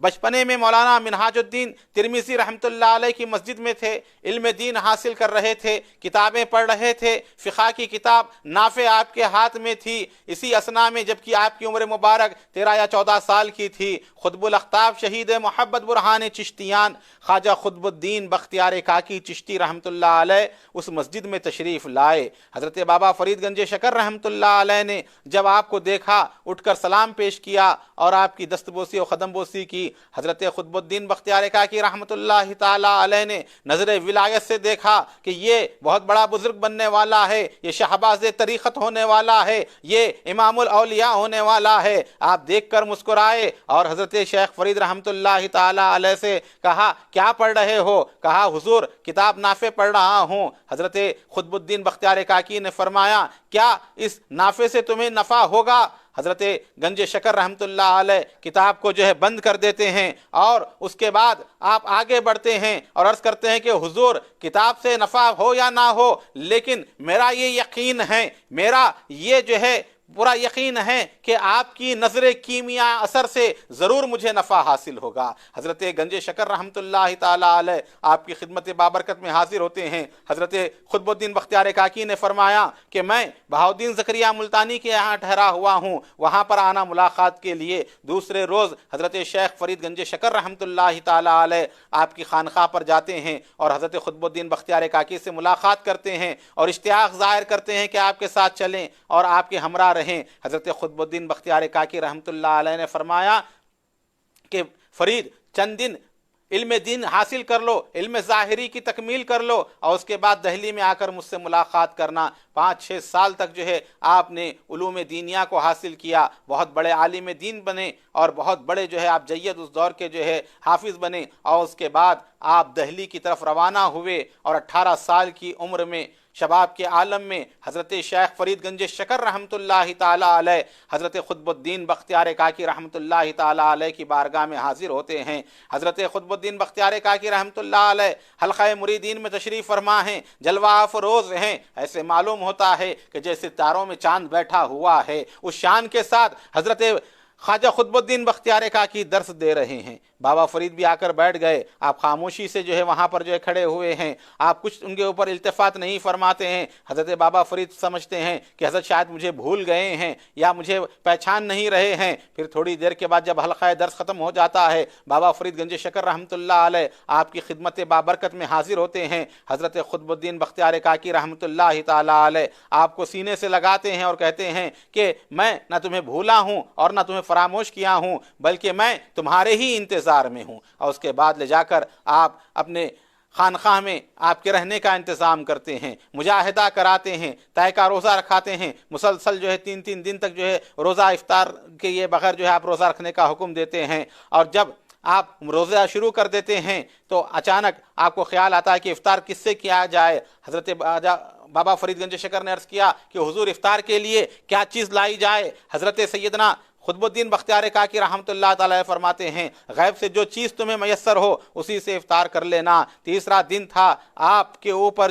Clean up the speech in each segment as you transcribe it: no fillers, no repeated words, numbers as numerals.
بچپنے میں مولانا منہاج الدین ترمذی رحمتہ علیہ کی مسجد میں تھے، علم دین حاصل کر رہے تھے، کتابیں پڑھ رہے تھے، فقہ کی کتاب نافع آپ کے ہاتھ میں تھی۔ اسی اثنا میں جبکہ آپ کی عمر مبارک 13 یا 14 سال کی تھی، قطب الاقطاب شہید محبت برہان چشتیان خواجہ قطب الدین بختیار کاکی چشتی رحمۃ اللہ علیہ اس مسجد میں تشریف لائے۔ حضرت بابا فرید گنج شکر رحمۃ اللہ علیہ نے جب آپ کو دیکھا، اٹھ کر سلام پیش کیا اور آپ کی دست بوسی اور قدم بوسی کی۔ حضرت قطب الدین بختیار کاکی رحمۃ اللہ تعالی علیہ نے نظر ولایت سے دیکھا کہ یہ بہت بڑا بزرگ بننے والا ہے، یہ شہباز طریقت ہونے والا ہے، یہ امام الاولیاء ہونے والا ہے۔ آپ دیکھ کر مسکرائے اور حضرت شیخ فرید رحمۃ اللہ تعالی علیہ سے کہا کیا پڑھ رہے ہو؟ کہا حضور کتاب نافع پڑھ رہا ہوں۔ حضرت قطب الدین بختیار کاکی نے فرمایا کیا اس نافع سے تمہیں نفع ہوگا؟ حضرت گنج شکر رحمۃ اللہ علیہ کتاب کو بند کر دیتے ہیں اور اس کے بعد آپ آگے بڑھتے ہیں اور عرض کرتے ہیں کہ حضور کتاب سے نفع ہو یا نہ ہو، لیکن میرا یہ یقین ہے، میرا یہ پورا یقین ہے کہ آپ کی نظر کیمیا اثر سے ضرور مجھے نفع حاصل ہوگا۔ حضرت گنج شکر رحمۃ اللہ تعالی علیہ آپ کی خدمت بابرکت میں حاضر ہوتے ہیں۔ حضرت قطب الدین بختیار کاکی نے فرمایا کہ میں بہاؤالدین زکریا ملتانی کے یہاں ٹھہرا ہوا ہوں، وہاں پر آنا ملاقات کے لیے۔ دوسرے روز حضرت شیخ فرید گنج شکر رحمۃ اللہ تعالی علیہ آپ کی خانقاہ پر جاتے ہیں اور حضرت قطب الدین بختیار کاکی سے ملاقات کرتے ہیں اور اشتیاق ظاہر کرتے ہیں کہ آپ کے ساتھ چلیں اور آپ کے ہمراہ رہیں۔ حضرت قطب الدین بختیار کاکی رحمۃ اللہ علیہ نے فرمایا کہ فرید چند دن علم دین حاصل کر لو، علم ظاہری کی تکمیل کر لو اور اس کے بعد دہلی میں آ کر مجھ سے ملاقات کرنا۔ 5-6 سال تک آپ نے علوم دینیا کو حاصل کیا، بہت بڑے عالم دین بنے اور بہت بڑے آپ جید اس دور کے حافظ بنے، اور اس کے بعد آپ دہلی کی طرف روانہ ہوئے اور 18 سال کی عمر میں شباب کے عالم میں حضرت شیخ فرید گنج شکر رحمۃ اللہ تعالی علیہ حضرت قطب الدین بختیار کاکی رحمۃ اللہ تعالی علیہ کی بارگاہ میں حاضر ہوتے ہیں۔ حضرت قطب الدین بختیار کاکی رحمۃ اللہ علیہ حلقہ مریدین میں تشریف فرما ہیں، جلوہ افروز ہیں، ایسے معلوم ہوتا ہے کہ جیسے تاروں میں چاند بیٹھا ہوا ہے۔ اس شان کے ساتھ حضرت خواجہ قطب الدین بختیار کاکی درس دے رہے ہیں۔ بابا فرید بھی آ کر بیٹھ گئے، آپ خاموشی سے وہاں پر کھڑے ہوئے ہیں، آپ کچھ ان کے اوپر التفات نہیں فرماتے ہیں۔ حضرت بابا فرید سمجھتے ہیں کہ حضرت شاید مجھے بھول گئے ہیں یا مجھے پہچان نہیں رہے ہیں۔ پھر تھوڑی دیر کے بعد جب حلقہ درس ختم ہو جاتا ہے، بابا فرید گنج شکر رحمۃ اللہ علیہ آپ کی خدمت بابرکت میں حاضر ہوتے ہیں۔ حضرت قطب الدین بختیار کاکی رحمۃ اللہ تعالی علیہ آپ کو سینے سے لگاتے ہیں اور کہتے ہیں کہ میں نہ تمہیں بھولا ہوں اور نہ تمہیں فراموش کیا ہوں، بلکہ میں تمہارے ہی انتظار میں ہوں۔ اور اس کے بعد لے جا کر آپ اپنے خانقاہ میں آپ کے رہنے کا انتظام کرتے ہیں، مجاہدہ کراتے ہیں، طے کا روزہ رکھاتے ہیں، مسلسل 3 دن تک روزہ افطار کے یہ بغیر آپ روزہ رکھنے کا حکم دیتے ہیں۔ اور جب آپ روزہ شروع کر دیتے ہیں تو اچانک آپ کو خیال آتا ہے کہ افطار کس سے کیا جائے۔ حضرت بابا فرید گنج شکر نے عرض کیا کہ حضور افطار کے لیے کیا چیز لائی جائے؟ حضرت سیدنا قطب الدین بختیار کاکی رحمۃ اللہ تعالی فرماتے ہیں غیب سے جو چیز تمہیں میسر ہو اسی سے افطار کر لینا۔ تیسرا دن تھا، آپ کے اوپر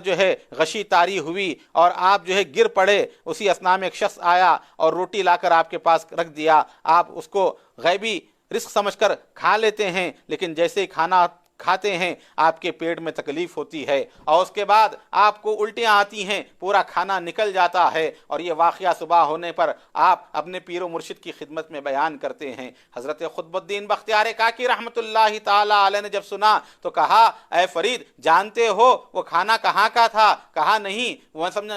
غشی طاری ہوئی اور آپ گر پڑے۔ اسی اثنا میں ایک شخص آیا اور روٹی لا کر آپ کے پاس رکھ دیا، آپ اس کو غیبی رزق سمجھ کر کھا لیتے ہیں، لیکن جیسے ہی کھانا کھاتے ہیں آپ کے پیٹ میں تکلیف ہوتی ہے اور اس کے بعد آپ کو الٹیاں آتی ہیں، پورا کھانا نکل جاتا ہے۔ اور یہ واقعہ صبح ہونے پر آپ اپنے پیر و مرشد کی خدمت میں بیان کرتے ہیں۔ حضرت قطب الدین بختیار کاکی رحمۃ اللہ تعالی علیہ نے جب سنا تو کہا اے فرید جانتے ہو وہ کھانا کہاں کا تھا؟ کہا نہیں،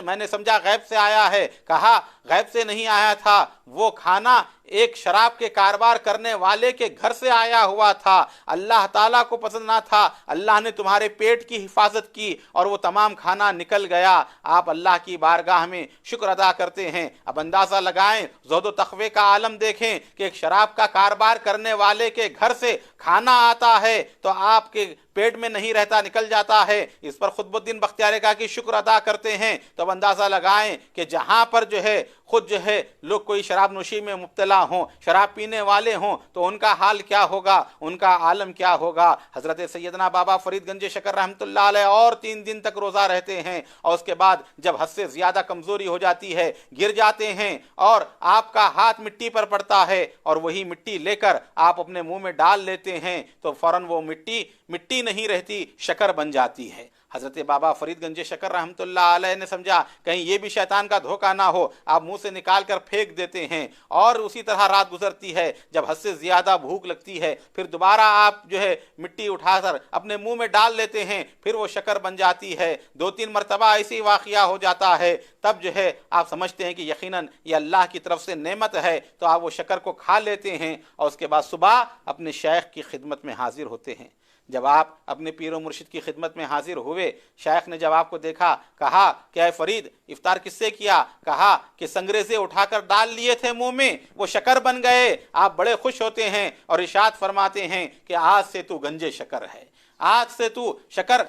میں نے سمجھا غیب سے آیا ہے۔ کہا غیب سے نہیں آیا تھا، وہ کھانا ایک شراب کے کاروبار کرنے والے کے گھر سے آیا ہوا تھا، اللہ تعالیٰ کو پسند نہ تھا، اللہ نے تمہارے پیٹ کی حفاظت کی اور وہ تمام کھانا نکل گیا۔ آپ اللہ کی بارگاہ میں شکر ادا کرتے ہیں۔ اب اندازہ لگائیں، زہد و تقوی کا عالم دیکھیں کہ ایک شراب کا کاروبار کرنے والے کے گھر سے کھانا آتا ہے تو آپ کے پیٹ میں نہیں رہتا نکل جاتا ہے، اس پر خطب الدین بختیار کاکی شکر ادا کرتے ہیں، تو اب اندازہ لگائیں کہ جہاں پر جو ہے خود جو ہے لوگ کوئی شراب نوشی میں مبتلا ہوں، شراب پینے والے ہوں، تو ان کا حال کیا ہوگا، ان کا عالم کیا ہوگا۔ حضرت سیدنا بابا فرید گنج شکر رحمۃ اللہ علیہ اور 3 دن تک روزہ رہتے ہیں، اور اس کے بعد جب حد سے زیادہ کمزوری ہو جاتی ہے، گر جاتے ہیں، اور آپ کا ہاتھ مٹی پر پڑتا ہے اور وہی مٹی لے کر آپ اپنے منہ میں ڈال لیتے ہیں تو فوراً وہ مٹی نہیں رہتی، شکر بن جاتی ہے۔ حضرت بابا فرید گنج شکر رحمۃ اللہ علیہ نے سمجھا کہیں یہ بھی شیطان کا دھوکہ نہ ہو، آپ منہ سے نکال کر پھینک دیتے ہیں، اور اسی طرح رات گزرتی ہے، جب حد سے زیادہ بھوک لگتی ہے پھر دوبارہ آپ جو ہے مٹی اٹھا کر اپنے منہ میں ڈال لیتے ہیں، پھر وہ شکر بن جاتی ہے۔ 2-3 مرتبہ ایسی واقعہ ہو جاتا ہے، تب جو ہے آپ سمجھتے ہیں کہ یقیناً یہ اللہ کی طرف سے نعمت ہے، تو آپ وہ شکر کو کھا لیتے ہیں، اور اس کے بعد صبح اپنے شیخ کی خدمت میں حاضر ہوتے ہیں۔ جب آپ اپنے پیر و مرشد کی خدمت میں حاضر ہوئے، شیخ نے جب آپ کو دیکھا، کہا کہ اے فرید افطار کس سے کیا؟ کہا کہ سنگریزے اٹھا کر ڈال لیے تھے منہ میں، وہ شکر بن گئے۔ آپ بڑے خوش ہوتے ہیں اور ارشاد فرماتے ہیں کہ آج سے تو گنج شکر ہے، آج سے تو شکر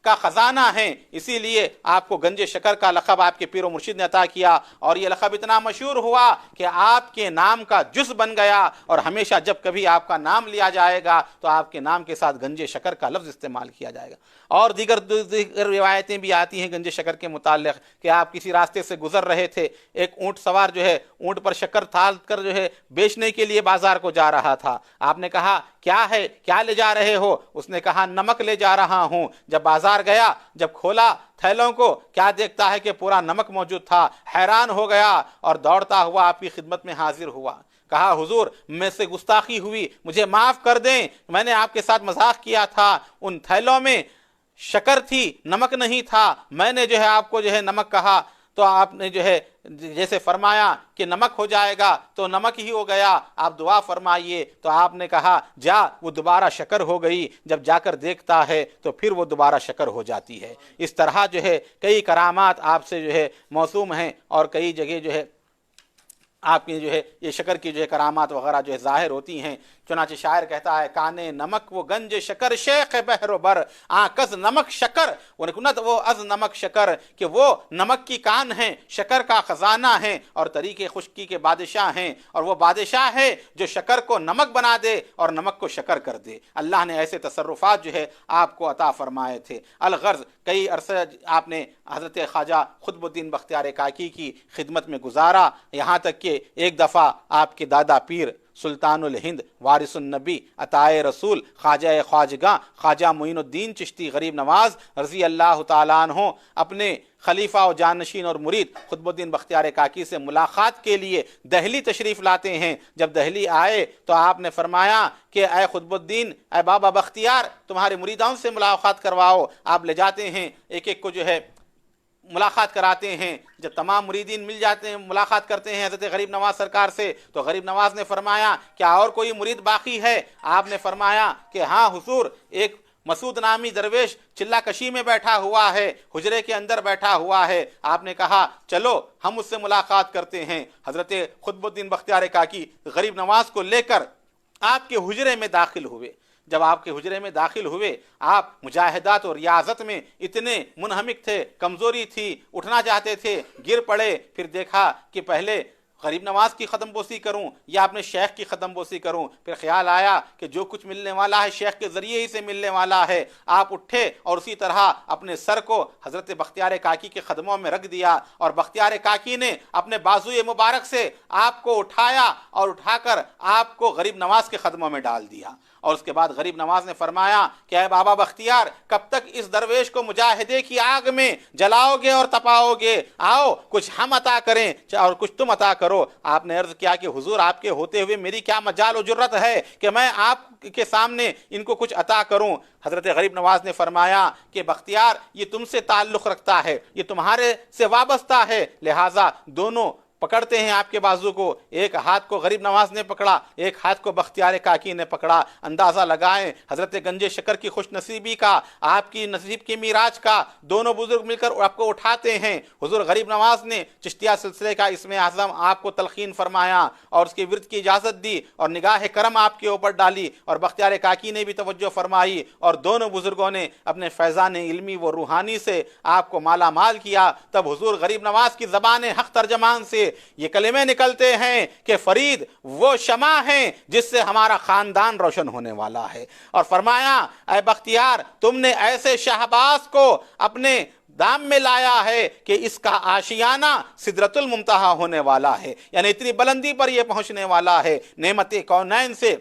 کا خزانہ ہے، اسی لیے آپ کو گنج شکر کا لقب آپ کے پیر و مرشد نے عطا کیا، اور یہ لقب اتنا مشہور ہوا کہ آپ کے نام کا جز بن گیا، اور ہمیشہ جب کبھی آپ کا نام لیا جائے گا تو آپ کے نام کے ساتھ گنج شکر کا لفظ استعمال کیا جائے گا۔ اور دیگر روایتیں بھی آتی ہیں گنج شکر کے متعلق کہ آپ کسی راستے سے گزر رہے تھے، ایک اونٹ سوار جو ہے اونٹ پر شکر تھال کر جو ہے بیچنے کے لیے بازار کو جا رہا تھا۔ آپ نے کہا کیا ہے، کیا لے جا رہے ہو؟ اس نے کہا نمک لے جا رہا ہوں۔ جب بازار گیا، جب کھولا تھیلوں کو، کیا دیکھتا ہے کہ پورا نمک موجود تھا، حیران ہو گیا اور دوڑتا ہوا آپ کی خدمت میں حاضر ہوا۔ کہا حضور میں سے گستاخی ہوئی، مجھے معاف کر دیں، میں نے آپ کے ساتھ مذاق کیا تھا، ان تھیلوں میں شکر تھی، نمک نہیں تھا، میں نے جو ہے آپ کو جو ہے نمک کہا تو آپ نے جو ہے جیسے فرمایا کہ نمک ہو جائے گا تو نمک ہی ہو گیا، آپ دعا فرمائیے، تو آپ نے کہا جا، وہ دوبارہ شکر ہو گئی۔ جب جا کر دیکھتا ہے تو پھر وہ دوبارہ شکر ہو جاتی ہے۔ اس طرح جو ہے کئی کرامات آپ سے جو ہے موسوم ہیں، اور کئی جگہ جو ہے آپ کی جو ہے یہ شکر کی جو ہے کرامات وغیرہ جو ہے ظاہر ہوتی ہیں۔ چنانچہ شاعر کہتا ہے کانے نمک وہ گنج شکر شیخ بحر و بر، آنکز نمک شکر ونکنت وہ از نمک شکر، کہ وہ نمک کی کان ہیں، شکر کا خزانہ ہیں، اور طریق خشکی کے بادشاہ ہیں، اور وہ بادشاہ ہے جو شکر کو نمک بنا دے اور نمک کو شکر کر دے۔ اللہ نے ایسے تصرفات جو ہے آپ کو عطا فرمائے تھے۔ الغرض کئی عرصہ آپ نے حضرت خواجہ قطب الدین بختیار کاکی کی خدمت میں گزارا، یہاں تک کہ ایک دفعہ آپ کے دادا پیر سلطان الہند وارث النبی عطائے رسول خواجہ خواجگاں خواجہ معین الدین چشتی غریب نواز رضی اللہ تعالیٰ عنہ اپنے خلیفہ و جانشین اور مرید قطب الدین بختیار کاکی سے ملاقات کے لیے دہلی تشریف لاتے ہیں۔ جب دہلی آئے تو آپ نے فرمایا کہ اے قطب الدین، اے بابا بختیار، تمہارے مریدوں سے ملاقات کرواؤ۔ آپ لے جاتے ہیں، ایک ایک کو جو ہے ملاقات کراتے ہیں۔ جب تمام مریدین مل جاتے ہیں، ملاقات کرتے ہیں حضرت غریب نواز سرکار سے، تو غریب نواز نے فرمایا کیا اور کوئی مرید باقی ہے؟ آپ نے فرمایا کہ ہاں حضور، ایک مسعود نامی درویش چلا کشی میں بیٹھا ہوا ہے، حجرے کے اندر بیٹھا ہوا ہے۔ آپ نے کہا چلو ہم اس سے ملاقات کرتے ہیں۔ حضرت قطب الدین بختیار کاکی غریب نواز کو لے کر آپ کے حجرے میں داخل ہوئے۔ جب آپ کے حجرے میں داخل ہوئے، آپ مجاہدات اور ریاضت میں اتنے منہمک تھے، کمزوری تھی، اٹھنا چاہتے تھے، گر پڑے۔ پھر دیکھا کہ پہلے غریب نواز کی قدم بوسی کروں یا اپنے شیخ کی قدم بوسی کروں، پھر خیال آیا کہ جو کچھ ملنے والا ہے شیخ کے ذریعے ہی سے ملنے والا ہے۔ آپ اٹھے اور اسی طرح اپنے سر کو حضرت بختیار کاکی کے قدموں میں رکھ دیا، اور بختیار کاکی نے اپنے بازوئے مبارک سے آپ کو اٹھایا اور اٹھا کر آپ کو غریب نواز کے قدموں میں ڈال دیا۔ اور اس کے بعد غریب نواز نے فرمایا کہ اے بابا بختیار، کب تک اس درویش کو مجاہدے کی آگ میں جلاؤ گے اور تپاؤ گے؟ آؤ کچھ ہم عطا کریں اور کچھ تم عطا کرو۔ آپ نے عرض کیا کہ حضور آپ کے ہوتے ہوئے میری کیا مجال و جرت ہے کہ میں آپ کے سامنے ان کو کچھ عطا کروں؟ حضرت غریب نواز نے فرمایا کہ بختیار، یہ تم سے تعلق رکھتا ہے، یہ تمہارے سے وابستہ ہے، لہٰذا دونوں پکڑتے ہیں آپ کے بازو کو، ایک ہاتھ کو غریب نواز نے پکڑا، ایک ہاتھ کو بختیار کاکی نے پکڑا۔ اندازہ لگائیں حضرت گنج شکر کی خوش نصیبی کا، آپ کی نصیب کی میراج کا، دونوں بزرگ مل کر آپ کو اٹھاتے ہیں۔ حضور غریب نواز نے چشتیہ سلسلے کا اسم اعظم آپ کو تلقین فرمایا اور اس کے ورد کی اجازت دی اور نگاہ کرم آپ کے اوپر ڈالی، اور بختیار کاکی نے بھی توجہ فرمائی، اور دونوں بزرگوں نے اپنے فیضان علمی و روحانی سے آپ کو مالا مال کیا۔ تب حضور غریب نواز کی زبان حق ترجمان سے یہ کلمے نکلتے ہیں کہ فرید وہ شمع ہیں جس سے ہمارا خاندان روشن ہونے والا ہے، اور فرمایا اے بختیار تم نے ایسے شہباز کو اپنے دام میں لایا ہے کہ اس کا آشیانہ سدرۃ المنتہا ہونے والا ہے، یعنی اتنی بلندی پر یہ پہنچنے والا ہے۔ نعمت کونین سے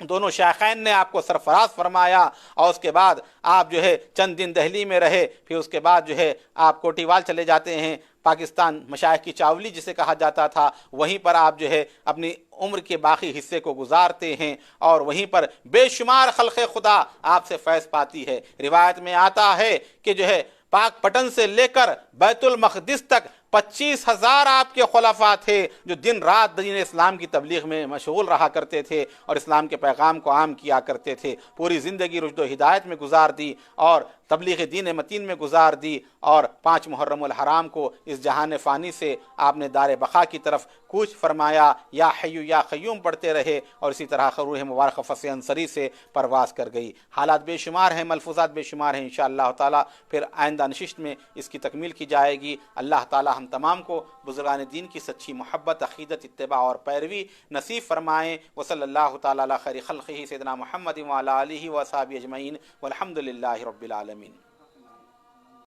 دونوں شیخین نے آپ کو سرفراز فرمایا، اور اس کے بعد آپ جو ہے چند دن دہلی میں رہے، پھر اس کے بعد جو ہے آپ کوٹیوال چلے جاتے ہیں، پاکستان مشائخ کی چاولی جسے کہا جاتا تھا، وہیں پر آپ جو ہے اپنی عمر کے باقی حصے کو گزارتے ہیں، اور وہیں پر بے شمار خلق خدا آپ سے فیض پاتی ہے۔ روایت میں آتا ہے کہ جو ہے پاک پٹن سے لے کر بیت المقدس تک 25,000 آپ کے خلفاء تھے جو دن رات دین اسلام کی تبلیغ میں مشغول رہا کرتے تھے اور اسلام کے پیغام کو عام کیا کرتے تھے۔ پوری زندگی رشد و ہدایت میں گزار دی اور تبلیغ دین متین میں گزار دی، اور 5 محرم الحرام کو اس جہان فانی سے آپ نے دار بقا کی طرف کوچ فرمایا، یا حیو یا قیوم پڑھتے رہے، اور اسی طرح روح مبارک فص انصری سے پرواز کر گئی۔ حالات بے شمار ہیں، ملفوظات بے شمار ہیں، انشاءاللہ تعالی پھر آئندہ نشست میں اس کی تکمیل کی جائے گی۔ اللہ تعالی ہم تمام کو بزرگان دین کی سچی محبت، عقیدت، اتباع اور پیروی نصیب فرمائیں۔ وصلی اللہ تعالی علی خیر خلقہ سیدنا محمد وعلی آلہ وصحبہ اجمعین، والحمد للہ رب العالمین۔